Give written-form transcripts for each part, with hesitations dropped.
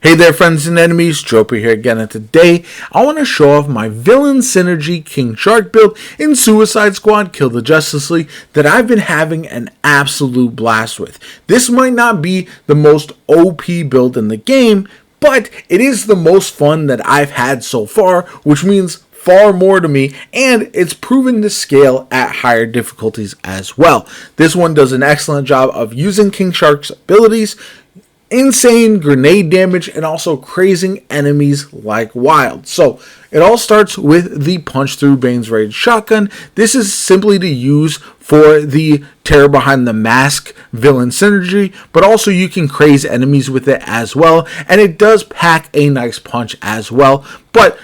Hey there, friends and enemies, JoPa here again, and today I want to show off my Villain Synergy King Shark build in Suicide Squad Kill the Justice League that I've been having an absolute blast with. This might not be the most OP build in the game, but it is the most fun that I've had so far, which means far more to me, and it's proven to scale at higher difficulties as well. This one does an excellent job of using King Shark's abilities, insane grenade damage, and also crazing enemies like wild. So it all starts with the Punch Through Bane's Rage shotgun. This is simply to use for the Terror Behind the Mask villain synergy, but also you can craze enemies with it as well, and it does pack a nice punch as well. But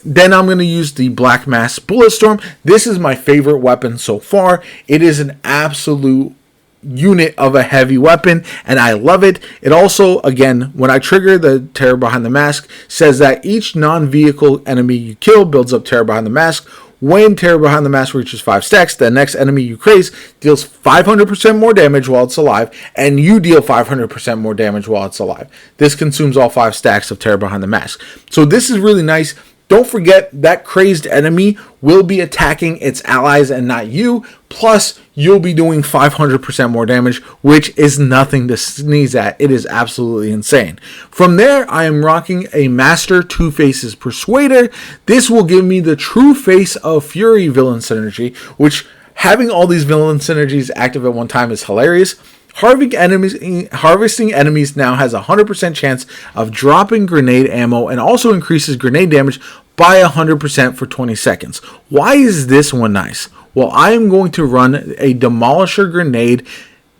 then I'm going to use the Black Mask Bulletstorm. This is my favorite weapon so far. It is an absolute unit of a heavy weapon, and I love it. It also, again, when I trigger the Terror Behind the Mask, says that each non-vehicle enemy you kill builds up Terror Behind the Mask. When Terror Behind the Mask reaches 5 stacks, the next enemy you craze deals 500% more damage while it's alive, and you deal 500% more damage while it's alive. This consumes all 5 stacks of Terror Behind the Mask. So this is really nice. Don't forget that crazed enemy will be attacking its allies and not you. Plus, you'll be doing 500% more damage, which is nothing to sneeze at. It is absolutely insane. From there, I am rocking a Master Two Faces Persuader. This will give me the True Face of Fury villain synergy, which having all these villain synergies active at one time is hilarious. Harvesting enemies now has a 100% chance of dropping grenade ammo and also increases grenade damage by 100% for 20 seconds. Why is this one nice? Well, I am going to run a Demolisher grenade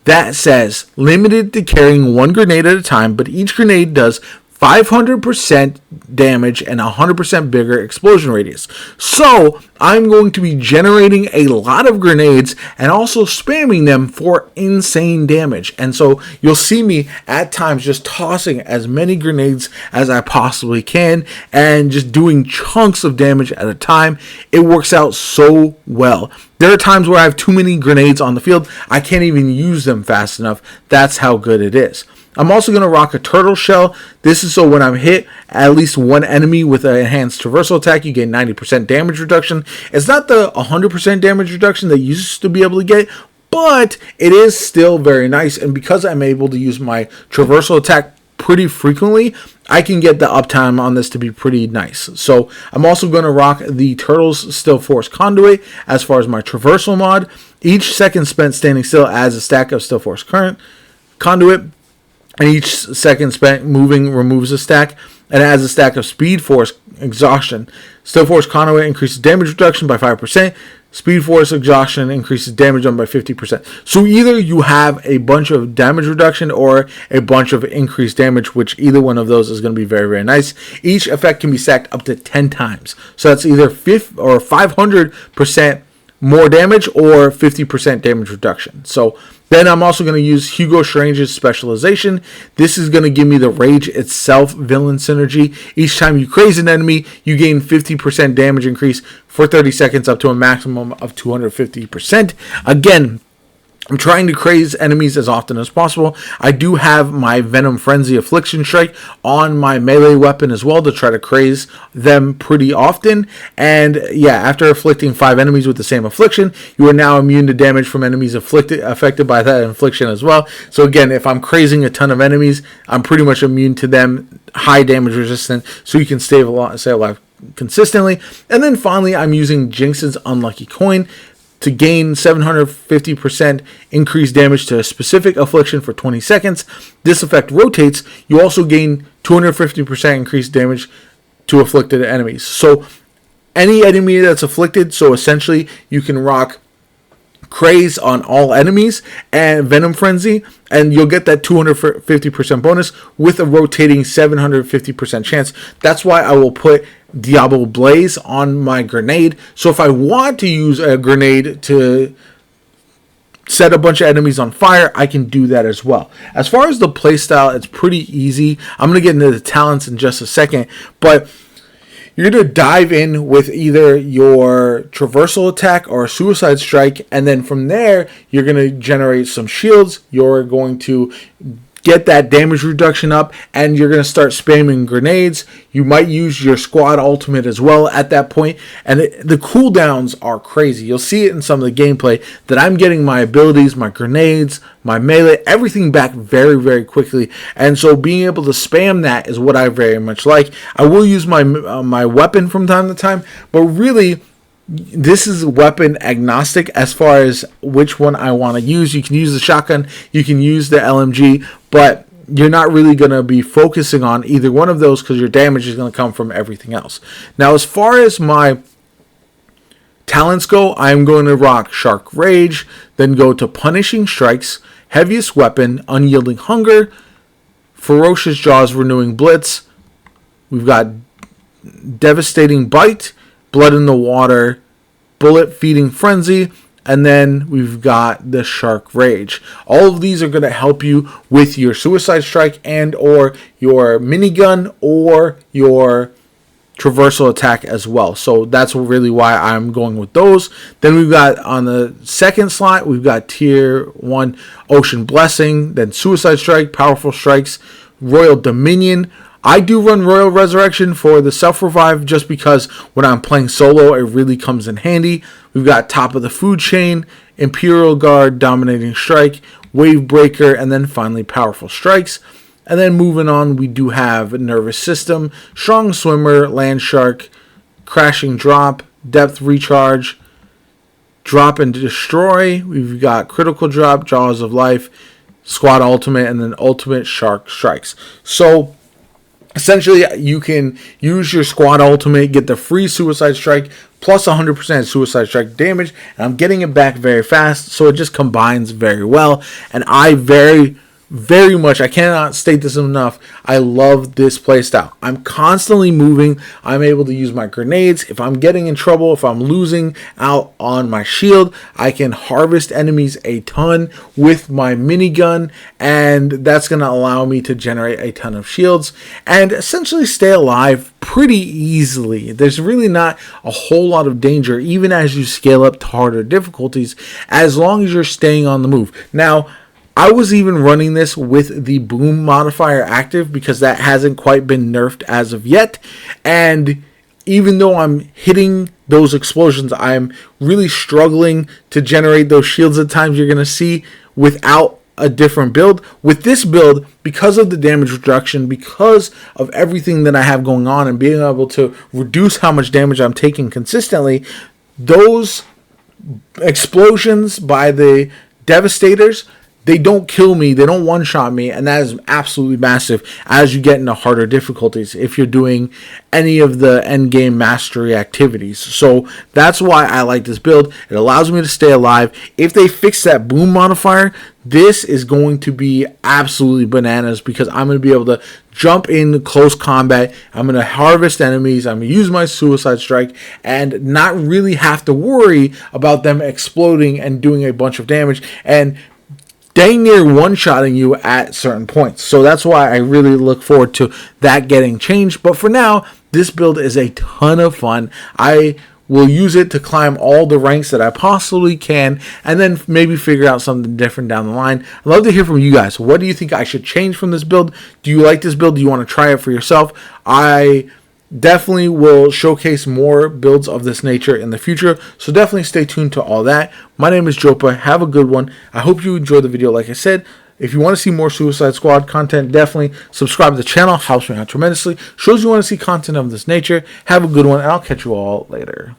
that says limited to carrying one grenade at a time, but each grenade does 500% damage and 100% bigger explosion radius. So I'm going to be generating a lot of grenades and also spamming them for insane damage. And so you'll see me at times just tossing as many grenades as I possibly can and just doing chunks of damage at a time. It works out so well. There are times where I have too many grenades on the field. I can't even use them fast enough. That's how good it is. I'm also going to rock a turtle shell. This is so when I'm hit at least one enemy with an enhanced traversal attack, you get 90% damage reduction. It's not the 100% damage reduction that you used to be able to get, but it is still very nice. And because I'm able to use my traversal attack pretty frequently, I can get the uptime on this to be pretty nice. So I'm also going to rock the Turtles Still Force Conduit as far as my traversal mod. Each second spent standing still adds a stack of Still Force Current Conduit, and each second spent moving removes a stack and adds a stack of Speed Force Exhaustion. Still Force Conduit increases damage reduction by 5%. Speed Force Exhaustion increases damage done by 50%. So either you have a bunch of damage reduction or a bunch of increased damage, which either one of those is going to be very, very nice. Each effect can be stacked up to 10 times. So that's either 500% more damage or 50% damage reduction. So then I'm also going to use Hugo Strange's specialization. This is going to give me the Rage Itself villain synergy. Each time you craze an enemy, you gain 50% damage increase for 30 seconds up to a maximum of 250%. Again, I'm trying to craze enemies as often as possible. I do have my Venom Frenzy Affliction Strike on my melee weapon as well to try to craze them pretty often. And yeah, after afflicting 5 enemies with the same affliction, you are now immune to damage from enemies affected by that affliction as well. So again, if I'm crazing a ton of enemies, I'm pretty much immune to them, high damage resistant, so you can stay alive consistently. And then finally, I'm using Jinx's Unlucky Coin to gain 750% increased damage to a specific affliction for 20 seconds. This effect rotates. You also gain 250% increased damage to afflicted enemies. So any enemy that's afflicted, so essentially you can rock Craze on all enemies and Venom Frenzy, and you'll get that 250% bonus with a rotating 750% chance. That's why I will put Diablo Blaze on my grenade. So if I want to use a grenade to set a bunch of enemies on fire, I can do that as well. As far as the playstyle, it's pretty easy. I'm going to get into the talents in just a second, but you're going to dive in with either your traversal attack or a suicide strike, and then from there, you're going to generate some shields. You're going to get that damage reduction up, and you're going to start spamming grenades. You might use your squad ultimate as well at that point, and the cooldowns are crazy. You'll see it in some of the gameplay that I'm getting my abilities, my grenades, my melee, everything back very, very quickly, and so being able to spam that is what I very much like. I will use my my weapon from time to time, but really, this is weapon agnostic as far as which one I want to use. You can use the shotgun, you can use the LMG, but you're not really going to be focusing on either one of those because your damage is going to come from everything else. Now, as far as my talents go, I'm going to rock Shark Rage, then go to Punishing Strikes, Heaviest Weapon, Unyielding Hunger, Ferocious Jaws, Renewing Blitz. We've got Devastating Bite, Blood in the Water, Bullet Feeding Frenzy, and then we've got the Shark Rage. All of these are going to help you with your Suicide Strike and or your minigun or your traversal attack as well. So that's really why I'm going with those. Then we've got on the second slot, we've got Tier 1 Ocean Blessing, then Suicide Strike, Powerful Strikes, Royal Dominion. I do run Royal Resurrection for the self-revive just because when I'm playing solo, it really comes in handy. We've got Top of the Food Chain, Imperial Guard, Dominating Strike, Wave Breaker, and then finally Powerful Strikes. And then moving on, we do have Nervous System, Strong Swimmer, Land Shark, Crashing Drop, Depth Recharge, Drop and Destroy. We've got Critical Drop, Jaws of Life, Squad Ultimate, and then Ultimate Shark Strikes. So essentially, you can use your squad ultimate, get the free Suicide Strike, plus 100% Suicide Strike damage, and I'm getting it back very fast, so it just combines very well, and I very much, I cannot state this enough, I love this playstyle. I'm constantly moving, I'm able to use my grenades. If I'm getting in trouble, if I'm losing out on my shield, I can harvest enemies a ton with my minigun, and that's going to allow me to generate a ton of shields, and essentially stay alive pretty easily. There's really not a whole lot of danger, even as you scale up to harder difficulties, as long as you're staying on the move. Now, I was even running this with the boom modifier active because that hasn't quite been nerfed as of yet. And even though I'm hitting those explosions, I'm really struggling to generate those shields at times you're going to see without a different build. With this build, because of the damage reduction, because of everything that I have going on and being able to reduce how much damage I'm taking consistently, those explosions by the Devastators, they don't kill me, they don't one-shot me, and that is absolutely massive as you get into harder difficulties if you're doing any of the endgame mastery activities. So that's why I like this build. It allows me to stay alive. If they fix that boom modifier, this is going to be absolutely bananas because I'm going to be able to jump in close combat. I'm going to harvest enemies. I'm going to use my Suicide Strike and not really have to worry about them exploding and doing a bunch of damage and dang near one-shotting you at certain points. So that's why I really look forward to that getting changed. But for now, this build is a ton of fun. I will use it to climb all the ranks that I possibly can and then maybe figure out something different down the line. I'd love to hear from you guys. What do you think I should change from this build? Do you like this build? Do you want to try it for yourself? I definitely will showcase more builds of this nature in the future, so definitely stay tuned to all that. My name is Jopa. Have a good one. I hope you enjoyed the video. Like I said, if you want to see more Suicide Squad content, definitely subscribe to the channel. Helps me out tremendously. Shows you want to see content of this nature. Have a good one, and I'll catch you all later.